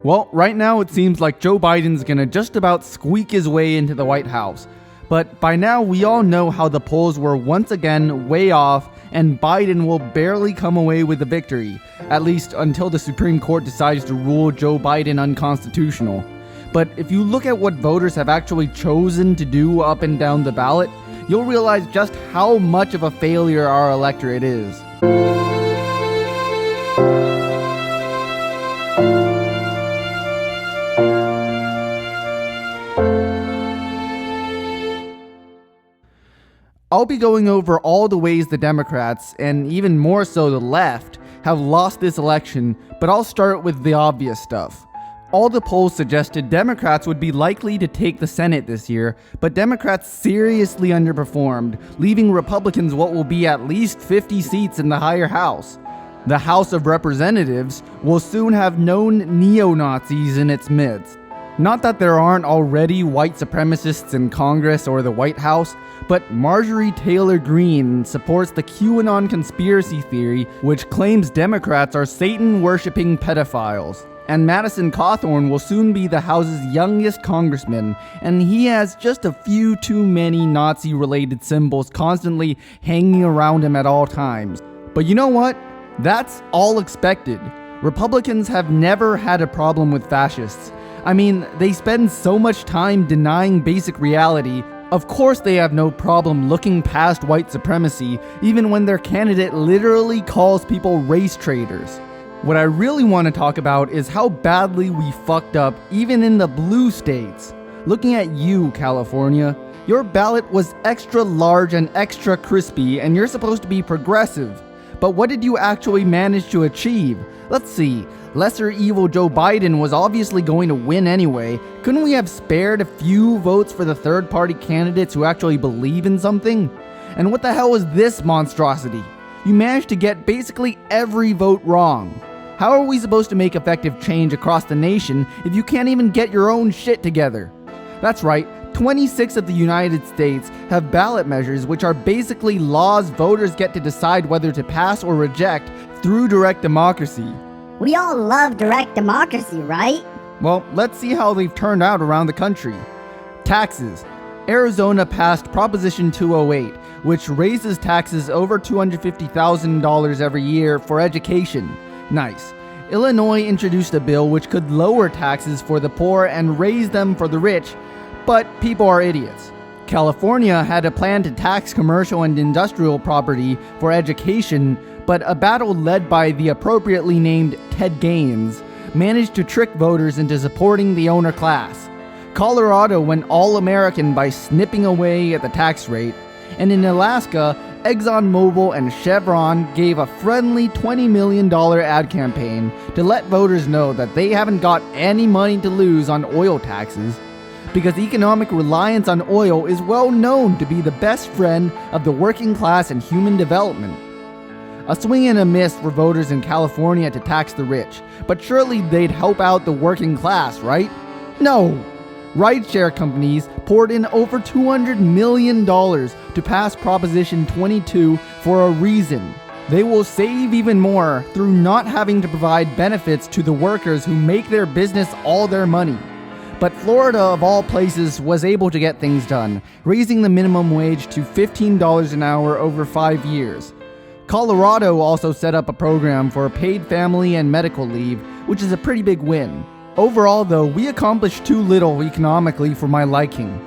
Well, right now it seems like Joe Biden's gonna just about squeak his way into the White House. But by now we all know how the polls were once again way off, and Biden will barely come away with the victory, at least until the Supreme Court decides to rule Joe Biden unconstitutional. But if you look at what voters have actually chosen to do up and down the ballot, you'll realize just how much of a failure our electorate is. I'll be going over all the ways the Democrats, and even more so the left, have lost this election, but I'll start with the obvious stuff. All the polls suggested Democrats would be likely to take the Senate this year, but Democrats seriously underperformed, leaving Republicans what will be at least 50 seats in the higher house. The House of Representatives will soon have known neo-Nazis in its midst. Not that there aren't already white supremacists in Congress or the White House, but Marjorie Taylor Greene supports the QAnon conspiracy theory, which claims Democrats are Satan-worshipping pedophiles. And Madison Cawthorn will soon be the House's youngest congressman, and he has just a few too many Nazi-related symbols constantly hanging around him at all times. But you know what? That's all expected. Republicans have never had a problem with fascists. I mean, they spend so much time denying basic reality. Of course they have no problem looking past white supremacy, even when their candidate literally calls people race traitors. What I really want to talk about is how badly we fucked up even in the blue states. Looking at you, California, your ballot was extra large and extra crispy, and you're supposed to be progressive. But what did you actually manage to achieve? Let's see. Lesser evil Joe Biden was obviously going to win anyway. Couldn't we have spared a few votes for the third-party candidates who actually believe in something? And what the hell is this monstrosity? You managed to get basically every vote wrong. How are we supposed to make effective change across the nation if you can't even get your own shit together? That's right, 26 of the United States have ballot measures which are basically laws voters get to decide whether to pass or reject through direct democracy. We all love direct democracy, right? Well, let's see how they've turned out around the country. Taxes. Arizona passed Proposition 208, which raises taxes over $250,000 every year for education. Nice. Illinois introduced a bill which could lower taxes for the poor and raise them for the rich, but people are idiots. California had a plan to tax commercial and industrial property for education, but a battle led by the appropriately named Ted Gaines managed to trick voters into supporting the owner class. Colorado went all-American by snipping away at the tax rate, and in Alaska, ExxonMobil and Chevron gave a friendly $20 million ad campaign to let voters know that they haven't got any money to lose on oil taxes, because economic reliance on oil is well known to be the best friend of the working class and human development. A swing and a miss for voters in California to tax the rich, but surely they'd help out the working class, right? No! Rideshare companies poured in over $200 million to pass Proposition 22 for a reason. They will save even more through not having to provide benefits to the workers who make their business all their money. But Florida, of all places, was able to get things done, raising the minimum wage to $15 an hour over 5 years. Colorado also set up a program for paid family and medical leave, which is a pretty big win. Overall, though, we accomplished too little economically for my liking.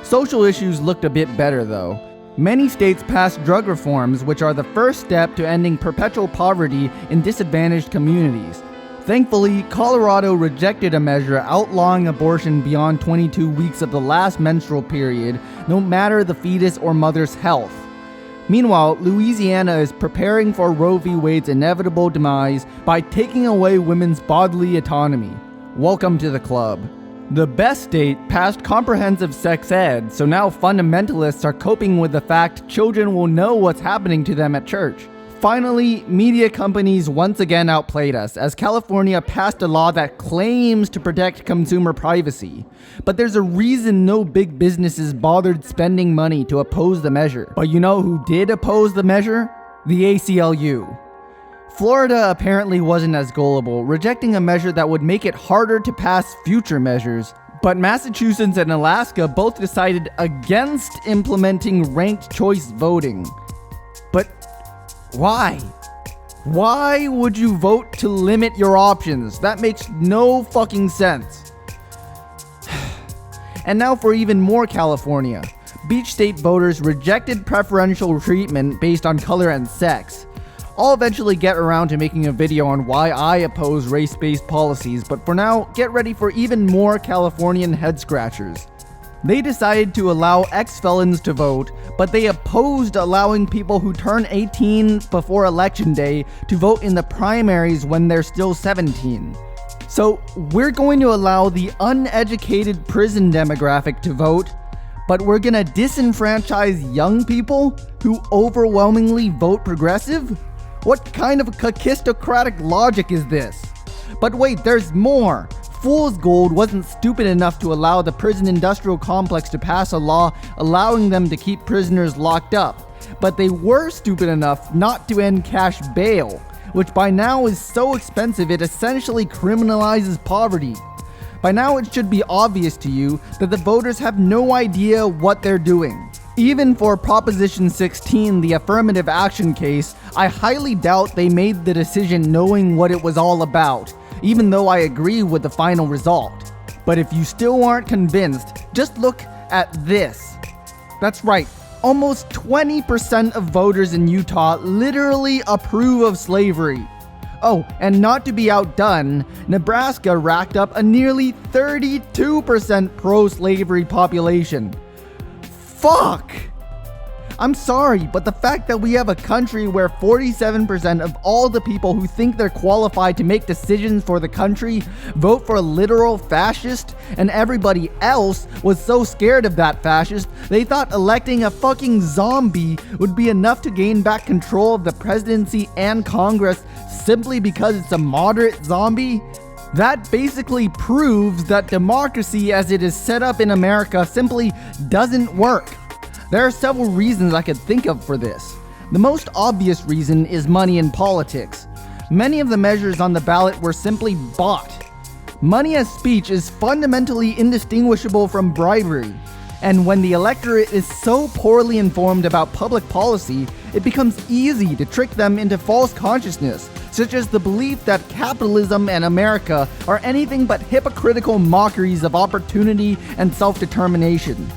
Social issues looked a bit better, though. Many states passed drug reforms, which are the first step to ending perpetual poverty in disadvantaged communities. Thankfully, Colorado rejected a measure outlawing abortion beyond 22 weeks of the last menstrual period, no matter the fetus or mother's health. Meanwhile, Louisiana is preparing for Roe v. Wade's inevitable demise by taking away women's bodily autonomy. Welcome to the club. The best state passed comprehensive sex ed, so now fundamentalists are coping with the fact children will know what's happening to them at church. Finally, media companies once again outplayed us, as California passed a law that claims to protect consumer privacy. But there's a reason no big businesses bothered spending money to oppose the measure. But you know who did oppose the measure? The ACLU. Florida apparently wasn't as gullible, rejecting a measure that would make it harder to pass future measures. But Massachusetts and Alaska both decided against implementing ranked choice voting. But why? Why would you vote to limit your options? That makes no fucking sense. And now for even more California. Beach state voters rejected preferential treatment based on color and sex. I'll eventually get around to making a video on why I oppose race-based policies, but for now, get ready for even more Californian head-scratchers. They decided to allow ex-felons to vote, but they opposed allowing people who turn 18 before Election Day to vote in the primaries when they're still 17. So, we're going to allow the uneducated prison demographic to vote, but we're gonna disenfranchise young people who overwhelmingly vote progressive? What kind of kakistocratic logic is this? But wait, there's more! Fool's Gold wasn't stupid enough to allow the prison industrial complex to pass a law allowing them to keep prisoners locked up, but they were stupid enough not to end cash bail, which by now is so expensive it essentially criminalizes poverty. By now it should be obvious to you that the voters have no idea what they're doing. Even for Proposition 16, the affirmative action case, I highly doubt they made the decision knowing what it was all about, even though I agree with the final result. But if you still aren't convinced, just look at this. That's right, almost 20% of voters in Utah literally approve of slavery. Oh, and not to be outdone, Nebraska racked up a nearly 32% pro-slavery population. Fuck! I'm sorry, but the fact that we have a country where 47% of all the people who think they're qualified to make decisions for the country vote for a literal fascist, and everybody else was so scared of that fascist, they thought electing a fucking zombie would be enough to gain back control of the presidency and Congress simply because it's a moderate zombie? That basically proves that democracy as it is set up in America simply doesn't work. There are several reasons I could think of for this. The most obvious reason is money in politics. Many of the measures on the ballot were simply bought. Money as speech is fundamentally indistinguishable from bribery, and when the electorate is so poorly informed about public policy, it becomes easy to trick them into false consciousness, such as the belief that capitalism and America are anything but hypocritical mockeries of opportunity and self-determination.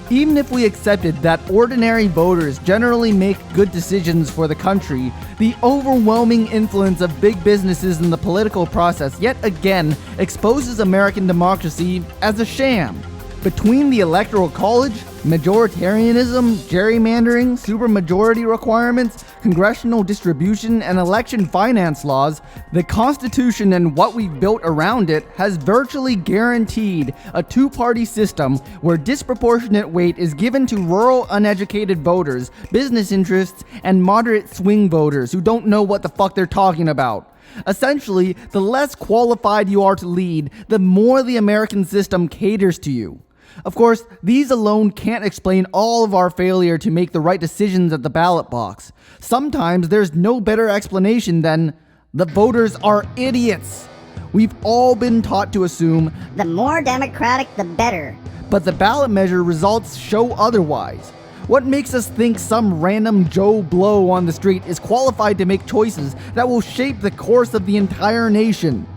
Even if we accepted that ordinary voters generally make good decisions for the country, the overwhelming influence of big businesses in the political process yet again exposes American democracy as a sham. Between the Electoral College, majoritarianism, gerrymandering, supermajority requirements, congressional distribution, and election finance laws, the Constitution and what we've built around it has virtually guaranteed a two-party system where disproportionate weight is given to rural uneducated voters, business interests, and moderate swing voters who don't know what the fuck they're talking about. Essentially, the less qualified you are to lead, the more the American system caters to you. Of course, these alone can't explain all of our failure to make the right decisions at the ballot box. Sometimes there's no better explanation than, the voters are idiots. We've all been taught to assume, The more democratic, the better. but the ballot measure results show otherwise. What makes us think some random Joe Blow on the street is qualified to make choices that will shape the course of the entire nation?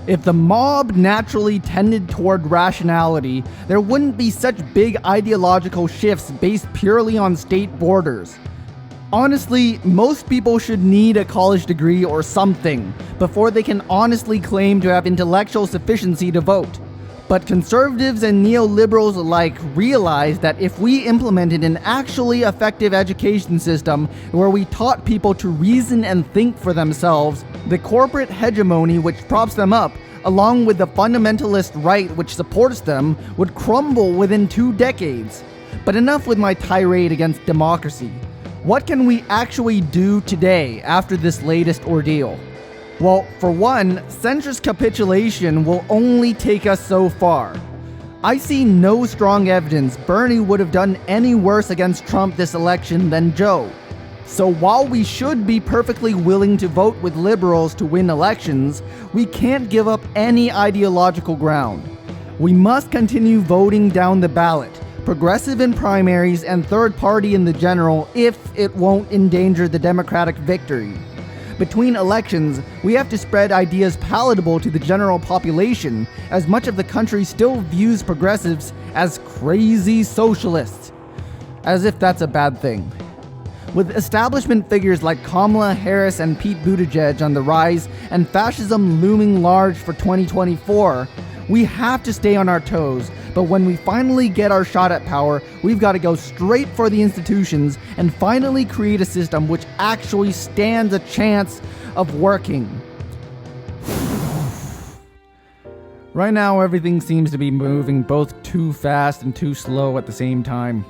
If the mob naturally tended toward rationality, there wouldn't be such big ideological shifts based purely on state borders. Honestly, most people should need a college degree or something before they can honestly claim to have intellectual sufficiency to vote. But conservatives and neoliberals alike realize that if we implemented an actually effective education system where we taught people to reason and think for themselves, the corporate hegemony which props them up, along with the fundamentalist right which supports them, would crumble within 2 decades. But enough with my tirade against democracy. What can we actually do today after this latest ordeal? Well, for one, centrist capitulation will only take us so far. I see no strong evidence Bernie would have done any worse against Trump this election than Joe. So while we should be perfectly willing to vote with liberals to win elections, we can't give up any ideological ground. We must continue voting down the ballot, progressive in primaries and third party in the general, if it won't endanger the Democratic victory. Between elections, we have to spread ideas palatable to the general population, as much of the country still views progressives as crazy socialists. As if that's a bad thing. With establishment figures like Kamala Harris and Pete Buttigieg on the rise and fascism looming large for 2024, we have to stay on our toes, but when we finally get our shot at power, we've got to go straight for the institutions and finally create a system which actually stands a chance of working. Right now, everything seems to be moving both too fast and too slow at the same time.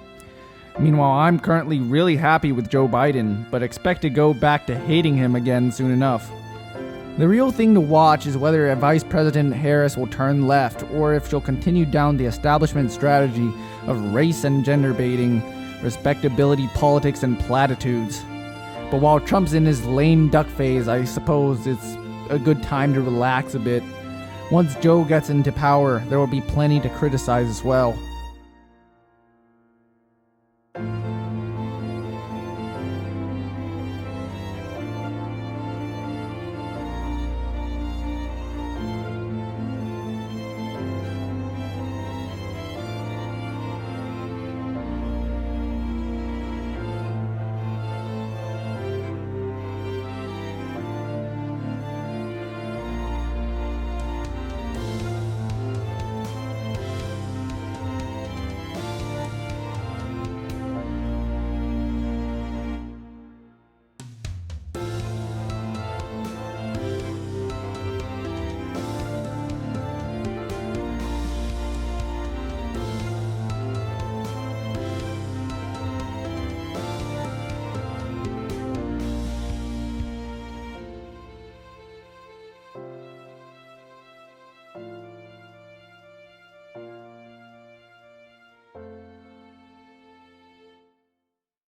Meanwhile, I'm currently really happy with Joe Biden, but expect to go back to hating him again soon enough. The real thing to watch is whether Vice President Harris will turn left, or if she'll continue down the establishment strategy of race and gender baiting, respectability politics, and platitudes. But while Trump's in his lame duck phase, I suppose it's a good time to relax a bit. Once Joe gets into power, there will be plenty to criticize as well.